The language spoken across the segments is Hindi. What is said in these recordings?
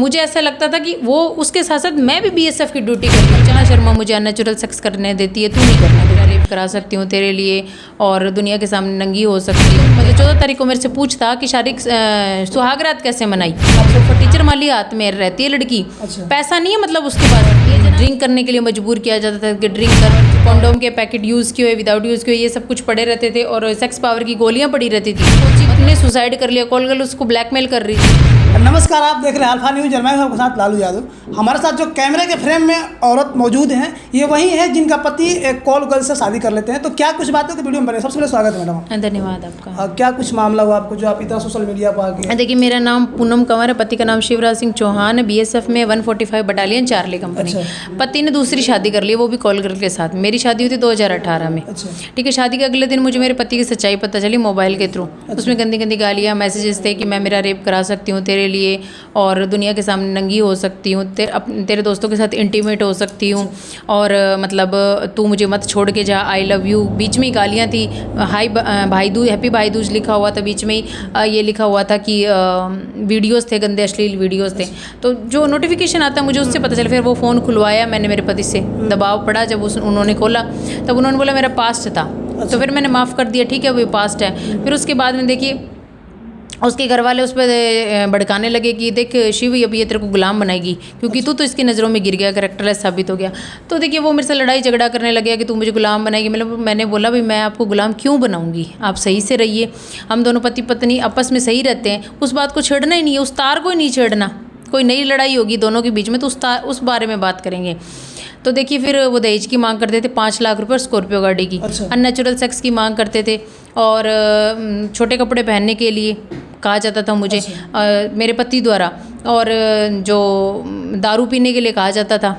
मुझे ऐसा लगता था कि वो उसके साथ साथ मैं भी बीएसएफ की ड्यूटी करती हूँ। अर्चना शर्मा मुझे अननेचुरल सेक्स करने देती है, तू नहीं करना, तेरा रेप करा सकती हूँ तेरे लिए और दुनिया के सामने नंगी हो सकती हूँ। मतलब 14 तारीख को मेरे से पूछता कि शारीरिक सुहागरात कैसे मनाई। टीचर माली हाथ में रहती है लड़की, पैसा नहीं है मतलब उसके पास, ड्रिंक करने के लिए मजबूर किया जाता था कि ड्रिंक कर, कॉन्डोम के पैकेट यूज़ किए हुए, विदाउट यूज़ किए हुए, ये सब कुछ पड़े रहते थे और सेक्स पावर की गोलियां पड़ी रहती थी। उसने सुसाइड कर लिया, कॉल गर्ल उसको ब्लैकमेल कर रही थी। नमस्कार, आप देख रहे हैं अल्फा न्यूज़। मैं आपके साथ लालू यादव। हमारे साथ जो कैमरे के फ्रेम में औरत मौजूद हैं, ये वही हैं जिनका पति एक कॉल गर्ल से शादी कर लेते हैं। तो क्या कुछ बातें तो वीडियो में बने। सबसे पहले स्वागत है मैडम। धन्यवाद आपका। क्या कुछ मामला हुआ आपको जो आप इतना सोशल मीडिया पर आ गए? देखिए, मेरा नाम पूनम कंवर है, पति का नाम शिवराज सिंह चौहान है, बीएसएफ में 145 बटालियन चार्ली कंपनी। पति ने दूसरी शादी कर ली, वो भी कॉल गर्ल के साथ। मेरी शादी हुई थी 2018 में। ठीक है, शादी के अगले दिन मुझे मेरे पति की सच्चाई पता चली मोबाइल के थ्रू। उसमें गंदी गंदी गालियाँ, मैसेजेस थे कि मैं मेरा रेप करा सकती हूँ तेरे लिए और दुनिया के सामने नंगी हो सकती हूँ, तेरे दोस्तों के साथ इंटीमेट हो सकती हूँ और मतलब तू मुझे मत छोड़ के जा, आई लव यू। बीच में ही गालियाँ थी, हाई भाई दूज, हैप्पी भाई दूज लिखा हुआ था, बीच में ही ये लिखा हुआ था कि वीडियोस थे, गंदे अश्लील वीडियोस थे। तो जो नोटिफिकेशन आता है मुझे उससे पता चला। फिर वो फ़ोन खुलवाया मैंने मेरे पति से, दबाव पड़ा। जब उन्होंने खोला तब उन्होंने बोला मेरा पास्ट था। तो फिर मैंने माफ़ कर दिया, ठीक है वो पास्ट है। फिर उसके बाद में देखिए उसके घर वाले उस पर भड़काने लगे कि देख शिव, अब ये तेरे को गुलाम बनाएगी क्योंकि तू तो इसकी नज़रों में गिर गया, कैरेक्टरलेस साबित हो गया। तो देखिए वो मेरे से लड़ाई झगड़ा करने लगे कि तू मुझे गुलाम बनाएगी। मैंने बोला भाई मैं आपको गुलाम क्यों बनाऊंगी, आप सही से रहिए। हम दोनों पति पत्नी आपस में सही रहते हैं, उस बात को छेड़ना ही नहीं है, उस तार को ही नहीं छेड़ना। कोई नई लड़ाई होगी दोनों के बीच में तो उस बारे में बात करेंगे। तो देखिए फिर वो दहेज की मांग करते थे, 5 लाख रुपए स्कॉर्पियो गाड़ी की। अननेचुरल सेक्स की मांग करते थे और छोटे कपड़े पहनने के लिए कहा जाता था मुझे मेरे पति द्वारा, और जो दारू पीने के लिए कहा जाता था।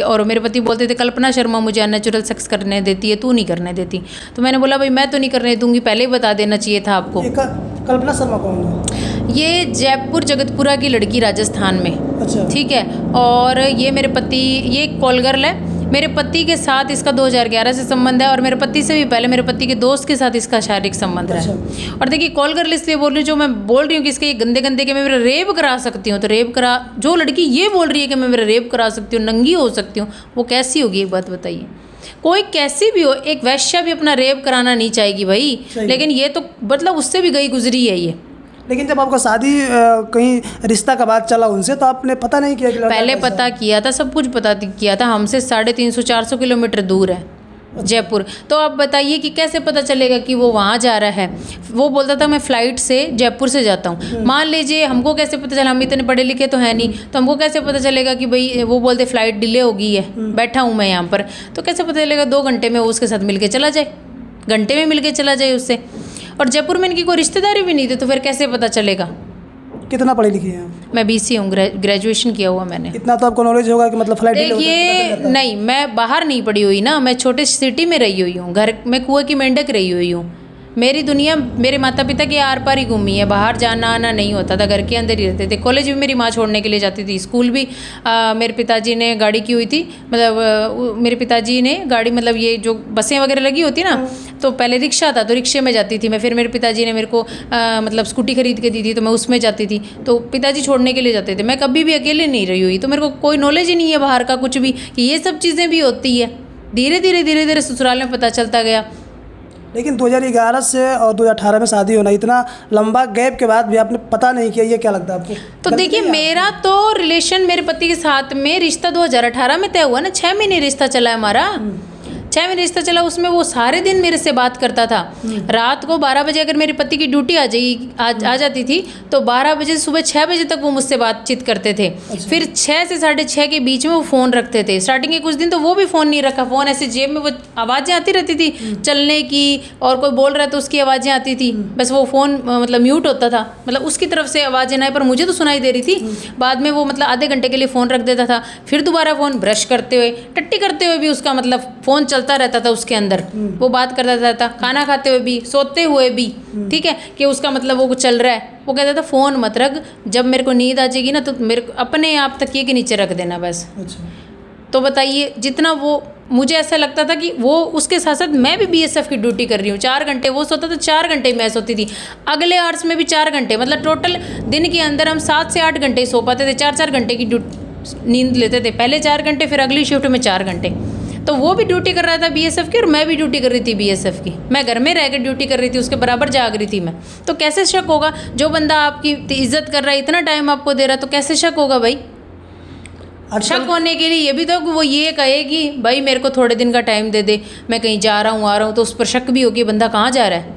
और मेरे पति बोलते थे कल्पना शर्मा मुझे अननेचुरल सेक्स करने देती है, तू नहीं करने देती। तो मैंने बोला भाई मैं तो नहीं करने दूंगी, पहले ही बता देना चाहिए था आपको। कल्पना शर्मा कौन है? ये जयपुर जगतपुरा की लड़की, राजस्थान में। ठीक है, और ये मेरे पति, ये कॉल गर्ल है। मेरे पति के साथ इसका 2011 से संबंध है और मेरे पति से भी पहले मेरे पति के दोस्त के साथ इसका शारीरिक संबंध है। और देखिए कॉल गर्ल इसलिए बोल रही हूँ, जो मैं बोल रही हूँ कि इसके ये गंदे गंदे के मैं मेरा रेप करा सकती हूँ, तो रेप करा, जो लड़की ये बोल रही है कि मैं मेरा रेप करा सकती हूँ, नंगी हो सकती हूँ, वो कैसी होगी एक बात बताइए। कोई कैसी भी हो, एक वैश्या भी अपना रेप कराना नहीं चाहेगी भाई, लेकिन ये तो मतलब उससे भी गई गुजरी है ये। लेकिन जब आपका शादी कहीं रिश्ता का बात चला उनसे, तो आपने पता नहीं किया कि पहले पता किया था, सब कुछ पता किया था। हमसे 350-400 किलोमीटर दूर है जयपुर। तो आप बताइए कि कैसे पता चलेगा कि वो वहाँ जा रहा है। वो बोलता था मैं फ़्लाइट से जयपुर से जाता हूँ। मान लीजिए हमको कैसे पता चला, हम इतने पढ़े लिखे तो है नहीं, तो हमको कैसे पता चलेगा कि भाई वो बोलते फ़्लाइट डिले हो गई है, बैठा हूँ मैं यहाँ पर, तो कैसे पता चलेगा 2 घंटे में वो उसके साथ मिल के चला जाए, घंटे में मिल के चला जाए उससे। और जयपुर में इनकी कोई रिश्तेदारी भी नहीं थी, तो फिर कैसे पता चलेगा। कितना पढ़ी लिखी है? मैं BC हूँ, ग्रेजुएशन किया हुआ मैंने। इतना तो आपको नॉलेज होगा कि मतलब फ्लाइट देखिए नहीं, मैं बाहर नहीं पढ़ी हुई ना, मैं छोटे सिटी में रही हुई हूँ, घर में कुएं की मेंढक रही हुई हूँ। मेरी दुनिया मेरे माता पिता के आर पार ही घूमी है, बाहर जाना आना नहीं होता था, घर के अंदर ही रहते थे। कॉलेज भी मेरी माँ छोड़ने के लिए जाती थी, स्कूल भी मेरे पिताजी ने गाड़ी की हुई थी, मतलब मेरे पिताजी ने गाड़ी, मतलब ये जो बसें वगैरह लगी होती ना, तो पहले रिक्शा था तो रिक्शे में जाती थी मैं। फिर मेरे पिताजी ने मेरे को मतलब स्कूटी खरीद के दी थी, तो मैं उसमें जाती थी। तो पिताजी छोड़ने के लिए जाते थे, मैं कभी भी अकेले नहीं रही हुई, तो मेरे को कोई नॉलेज ही नहीं है बाहर का कुछ भी, कि ये सब चीज़ें भी होती है। धीरे धीरे ससुराल में पता चलता गया। लेकिन 2011 से और 2018 में शादी होना, इतना लंबा गैप के बाद भी आपने पता नहीं किया, ये क्या लगता है आपको? तो देखिए मेरा तो रिलेशन मेरे पति के साथ में रिश्ता 2018 में तय हुआ ना, 6 महीने रिश्ता चला है हमारा। 6 महीने रिश्ता चला, उसमें वो सारे दिन मेरे से बात करता था। रात को 12 बजे अगर मेरे पति की ड्यूटी आ जाती थी, तो 12 बजे से सुबह 6 बजे तक वो मुझसे बातचीत करते थे। फिर 6 से 6:30 के बीच में वो फ़ोन रखते थे। स्टार्टिंग के कुछ दिन तो वो भी फ़ोन नहीं रखा, फ़ोन ऐसे जेब में, वो आवाज़ें आती रहती थी चलने की, और कोई बोल रहा तो उसकी आवाज़ें आती थी, बस वो फ़ोन मतलब म्यूट होता था, मतलब उसकी तरफ से आवाज़ें ना, पर मुझे तो सुनाई दे रही थी। बाद में वो मतलब आधे घंटे के लिए फ़ोन रख देता था, फिर दोबारा फ़ोन, ब्रश करते हुए, टट्टी करते हुए भी उसका मतलब फ़ोन चलता रहता था उसके अंदर, वो बात करता रहता, खाना खाते हुए भी, सोते हुए भी, ठीक है, कि उसका मतलब वो चल रहा है। वो कहता था फ़ोन मत रख, जब मेरे को नींद आ जाएगी ना तो मेरे को अपने आप तकिए के नीचे रख देना बस। तो बताइए जितना वो मुझे ऐसा लगता था कि वो उसके साथ साथ मैं भी बीएसएफ की ड्यूटी कर रही हूँ। 4 घंटे वो सोता था, 4 घंटे मैं सोती थी। अगले आवर्स में भी 4 घंटे, मतलब टोटल दिन के अंदर हम 7 से 8 घंटे सो पाते थे। 4-4 घंटे की नींद लेते थे, पहले 4 घंटे, फिर अगली शिफ्ट में 4 घंटे। तो वो भी ड्यूटी कर रहा था बीएसएफ की और मैं भी ड्यूटी कर रही थी बीएसएफ की। मैं घर में रह कर ड्यूटी कर रही थी, उसके बराबर जाग रही थी मैं। तो कैसे शक होगा? जो बंदा आपकी इज्जत कर रहा है, इतना टाइम आपको दे रहा है, तो कैसे शक होगा भाई? शक होने के लिए ये भी तो वो ये कहे कि भाई मेरे को थोड़े दिन का टाइम दे दे, मैं कहीं जा रहा हूँ आ रहा हूँ, तो उस पर शक भी होगी बंदा कहाँ जा रहा है।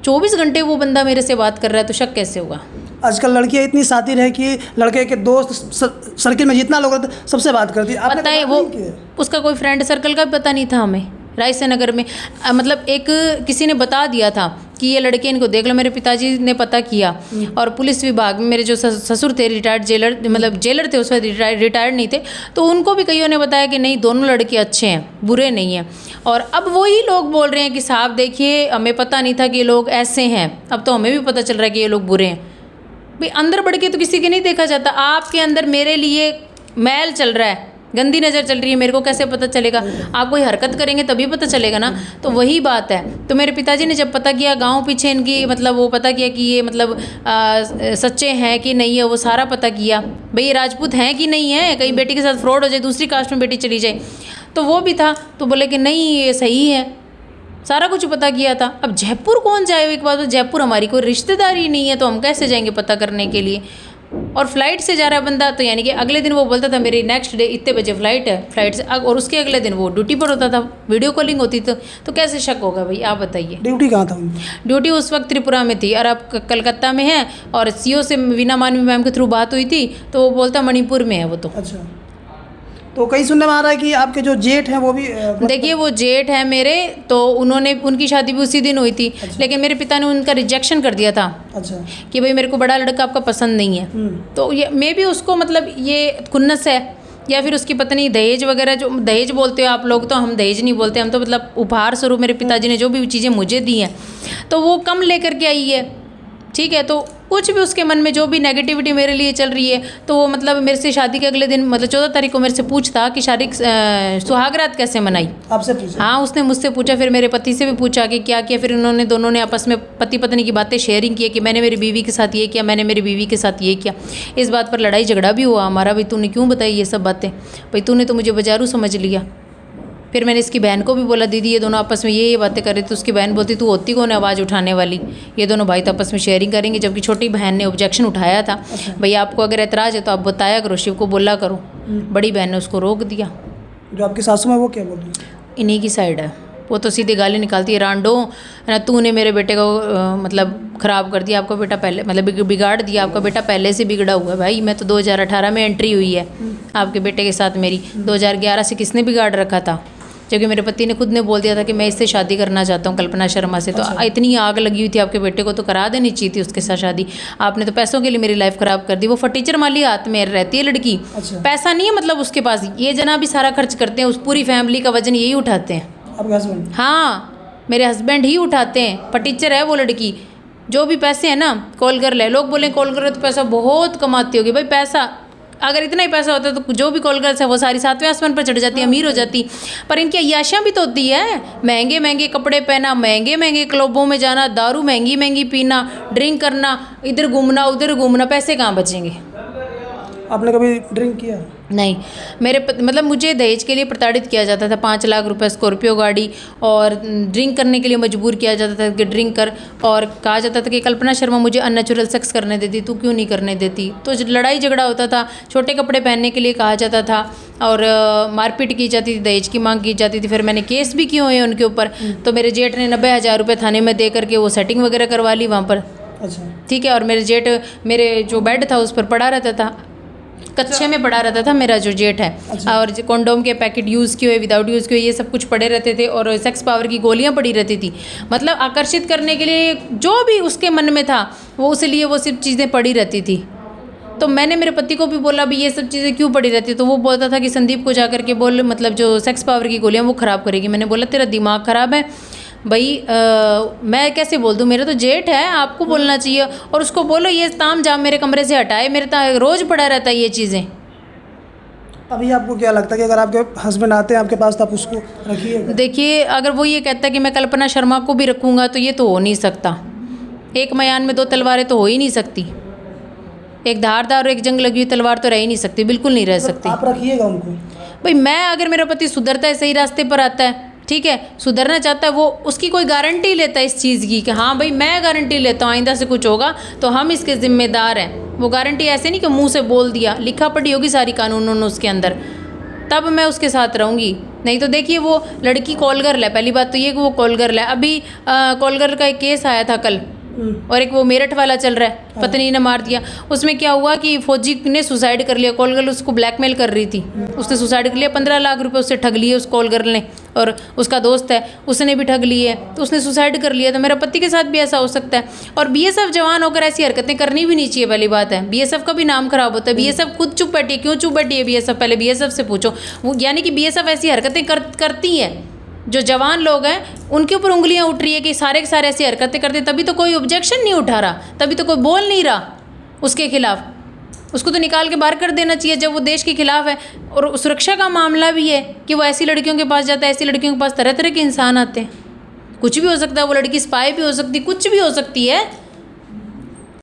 24 घंटे वो बंदा मेरे से बात कर रहा है, तो शक कैसे होगा? आजकल लड़कियां इतनी शातिर है कि लड़के के दोस्त सर्किल में जितना लोग रहते हैं, सबसे बात करती है। आपने पता है बात वो नहीं की है? उसका कोई फ्रेंड सर्कल का भी पता नहीं था हमें रायसन नगर में। मतलब एक किसी ने बता दिया था कि ये लड़के इनको देख लो। मेरे पिताजी ने पता किया और पुलिस विभाग में मेरे जो ससुर थे रिटायर्ड जेलर, मतलब जेलर थे उस वक्त, रिटायर्ड नहीं थे, तो उनको भी कईयों ने बताया कि नहीं दोनों लड़के अच्छे हैं, बुरे नहीं हैं। और अब वही लोग बोल रहे हैं कि साहब देखिए हमें पता नहीं था कि ये लोग ऐसे हैं, अब तो हमें भी पता चल रहा है कि ये लोग बुरे हैं। भाई अंदर बढ़ के तो किसी के नहीं देखा जाता। आपके अंदर मेरे लिए मैल चल रहा है, गंदी नज़र चल रही है, मेरे को कैसे पता चलेगा? आप कोई हरकत करेंगे तभी पता चलेगा ना। तो वही बात है। तो मेरे पिताजी ने जब पता किया, गांव पीछे इनकी, मतलब वो पता किया कि ये मतलब सच्चे हैं कि नहीं है, वो सारा पता किया। भाई ये राजपूत हैं कि नहीं है, कहीं बेटी के साथ फ्रॉड हो जाए, दूसरी कास्ट में बेटी चली जाए, तो वो भी था। तो बोले कि नहीं ये सही है, सारा कुछ पता किया था। अब जयपुर कौन जाए? एक बात, जयपुर हमारी कोई रिश्तेदारी नहीं है, तो हम कैसे जाएंगे पता करने के लिए? और फ्लाइट से जा रहा है बंदा, तो यानी कि अगले दिन वो बोलता था मेरी नेक्स्ट डे इतने बजे फ्लाइट है, फ्लाइट से और उसके अगले दिन वो ड्यूटी पर होता था, वीडियो कॉलिंग होती। तो कैसे शक होगा भाई? आप बताइए। ड्यूटी कहाँ था उनकी? ड्यूटी उस वक्त त्रिपुरा में थी और अब कलकत्ता में है। और सीओ से वीना मानवी मैम के थ्रू बात हुई थी, तो वो बोलता मणिपुर में है वो। तो अच्छा, तो कहीं सुनने में आ रहा है कि आपके जो जेठ हैं वो भी देखिए वो जेठ है मेरे, तो उन्होंने उनकी शादी भी उसी दिन हुई थी। लेकिन मेरे पिता ने उनका रिजेक्शन कर दिया था। अच्छा। कि भाई मेरे को बड़ा लड़का आपका पसंद नहीं है। तो ये मे भी उसको मतलब ये खुन्नस है, या फिर उसकी पत्नी दहेज वगैरह, जो दहेज बोलते हो आप लोग, तो हम दहेज नहीं बोलते, हम तो मतलब उपहार स्वरूप मेरे पिताजी ने जो भी चीज़ें मुझे दी हैं तो वो कम लेकर के आई है। ठीक है, तो कुछ भी उसके मन में जो भी नेगेटिविटी मेरे लिए चल रही है, तो वो मतलब मेरे से शादी के अगले दिन, मतलब 14 तारीख को मेरे से पूछता कि शादी सुहागरात कैसे मनाई। आपसे पूछा? हाँ, उसने मुझसे पूछा, फिर मेरे पति से भी पूछा कि क्या किया। फिर उन्होंने दोनों ने आपस में पति पत्नी की बातें शेयरिंग की कि मैंने मेरी बीवी के साथ ये किया, मैंने मेरी बीवी के साथ ये किया। इस बात पर लड़ाई झगड़ा भी हुआ हमारा, भाई तूने क्यों बताई ये सब बातें, भाई तूने तो मुझे बाजारू समझ लिया। फिर मैंने इसकी बहन को भी बोला, दीदी ये दोनों आपस में ये बातें कर रहे थे। उसकी बहन बोलती तू होती कौन है आवाज़ उठाने वाली, ये दोनों भाई तो आपस में शेयरिंग करेंगे। जबकि छोटी बहन ने ऑब्जेक्शन उठाया था, भैया आपको अगर एतराज़ है तो आप बताया करो, शिव को बोला करो। बड़ी बहन ने उसको रोक दिया। जो आपकी सासू है वो क्या बोल रही है? इन्हीं की साइड है वो, तो सीधी गाली निकालती है, रांडो ना तूने मेरे बेटे को मतलब ख़राब कर दिया, आपका बेटा पहले मतलब बिगाड़ दिया, आपका बेटा पहले से बिगड़ा हुआ है। भाई मैं तो 2018 में एंट्री हुई है आपके बेटे के साथ मेरी, 2011 से किसने बिगाड़ रखा था? जबकि मेरे पति ने खुद ने बोल दिया था कि मैं इससे शादी करना चाहता हूँ, कल्पना शर्मा से। तो इतनी आग लगी हुई थी आपके बेटे को, तो करा देनी चाहिए थी उसके साथ शादी। आपने तो पैसों के लिए मेरी लाइफ ख़राब कर दी। वो फर्नीचर माली हाथ में रहती है लड़की, पैसा नहीं है मतलब उसके पास, ये जना भी सारा खर्च करते हैं, उस पूरी फैमिली का वजन यही उठाते हैं। आपके हस्बैंड? हाँ, मेरे हस्बैंड ही उठाते हैं। फर्नीचर है वो लड़की, जो भी पैसे हैं ना कॉल कर ले। लोग बोले कॉल कर तो पैसा बहुत कमाती होगी। भाई पैसा अगर इतना ही पैसा होता तो जो भी कॉल गर्ल्स है वो सारी 7वें आसमान पर चढ़ जाती, अमीर हो जाती। पर इनकी अय्याशियाँ भी तो होती है, महंगे महंगे कपड़े पहना, महंगे महंगे क्लबों में जाना, दारू महंगी महंगी पीना, ड्रिंक करना, इधर घूमना उधर घूमना, पैसे कहाँ बचेंगे? आपने कभी ड्रिंक किया? नहीं, मेरे मतलब मुझे दहेज के लिए प्रताड़ित किया जाता था। 5 लाख रुपए स्कॉर्पियो गाड़ी, और ड्रिंक करने के लिए मजबूर किया जाता था कि ड्रिंक कर, और कहा जाता था कि कल्पना शर्मा मुझे अननेचुरल सेक्स करने देती, तू क्यों नहीं करने देती। तो लड़ाई झगड़ा होता था, छोटे कपड़े पहनने के लिए कहा जाता था, और मारपीट की जाती थी, दहेज की मांग की जाती थी। फिर मैंने केस भी किए हुए हैं उनके ऊपर। तो मेरे जेठ ने 90,000 रुपये थाने में दे करके वो सेटिंग वगैरह करवा ली वहाँ पर। अच्छा, ठीक है। और मेरे जेठ, मेरे जो बेड था उस पर पड़ा रहता था, कच्चे में पड़ा रहता था मेरा जो जेठ है। और कॉन्डोम के पैकेट यूज़ किए हुए, विदाउट यूज़ किए हुए, ये सब कुछ पड़े रहते थे। और सेक्स पावर की गोलियां पड़ी रहती थी। मतलब आकर्षित करने के लिए जो भी उसके मन में था वो उसके लिए वो सिर्फ चीज़ें पड़ी रहती थी। तो मैंने मेरे पति को भी बोला भी ये सब चीज़ें क्यों पड़ी रहती है। तो वो बोलता था कि संदीप को जा करके बोल, मतलब जो सेक्स पावर की गोलियाँ वो ख़राब करेगी। मैंने बोला तेरा दिमाग ख़राब है भाई, मैं कैसे बोल दूँ, मेरा तो जेठ है, आपको बोलना चाहिए। और उसको बोलो ये ताम जाम मेरे कमरे से हटाए, मेरे रोज़ पड़ा रहता है ये चीज़ें। अभी आपको क्या लगता है कि अगर आपके हस्बैंड आते हैं आपके पास तो आप उसको रखिएगा? देखिए, अगर वो ये कहता है कि मैं कल्पना शर्मा को भी रखूँगा तो ये तो हो नहीं सकता। एक मयान में दो तलवारें तो हो ही नहीं सकती। एक धारदार और एक जंग लगी हुई तलवार तो रह ही नहीं सकती, बिल्कुल नहीं रह सकती। आप रखिएगा उनको? भाई मैं, अगर मेरा पति सुधरता है, सही रास्ते पर आता है, ठीक है, सुधरना चाहता है, वो उसकी कोई गारंटी लेता है इस चीज़ की कि हाँ भाई मैं गारंटी लेता हूँ आइंदा से कुछ होगा तो हम इसके ज़िम्मेदार हैं। वो गारंटी ऐसे नहीं कि मुंह से बोल दिया, लिखा पढ़ी होगी सारी कानूनों ने उसके अंदर, तब मैं उसके साथ रहूँगी। नहीं तो देखिए वो लड़की कॉल गर्ल है, पहली बात तो ये कि वो कॉल गर्ल है। अभी कॉल गर्ल का एक केस आया था कल, और एक वो मेरठ वाला चल रहा है, पत्नी ने मार दिया। उसमें क्या हुआ कि फौजी ने सुसाइड कर लिया, कॉल गर्ल उसको ब्लैकमेल कर रही थी, उसने सुसाइड कर लिया। 15 लाख रुपए उससे ठग लिए उस कॉल गर्ल ने, और उसका दोस्त है उसने भी ठग लिए, तो उसने सुसाइड कर लिया। तो मेरा पति के साथ भी ऐसा हो सकता है। और बीएसएफ जवान होकर ऐसी हरकतें करनी भी नहीं चाहिए, पहली बात है। बीएसएफ का भी नाम खराब होता है। बीएसएफ खुद चुप बैठी है, क्यों चुप बैठी है बीएसएफ? पहले बीएसएफ से पूछो। वो यानी कि बीएसएफ ऐसी हरकतें करती है, जो जवान लोग हैं उनके ऊपर उंगलियां उठ रही है कि सारे के सारे ऐसी हरकतें करते, तभी तो कोई ऑब्जेक्शन नहीं उठा रहा, तभी तो कोई बोल नहीं रहा उसके खिलाफ। उसको तो निकाल के बाहर कर देना चाहिए जब वो देश के खिलाफ है। और सुरक्षा का मामला भी है कि वो ऐसी लड़कियों के पास जाता है, ऐसी लड़कियों के पास तरह तरह के इंसान आते हैं, कुछ भी हो सकता है। वो लड़की स्पाई भी हो सकती, कुछ भी हो सकती है।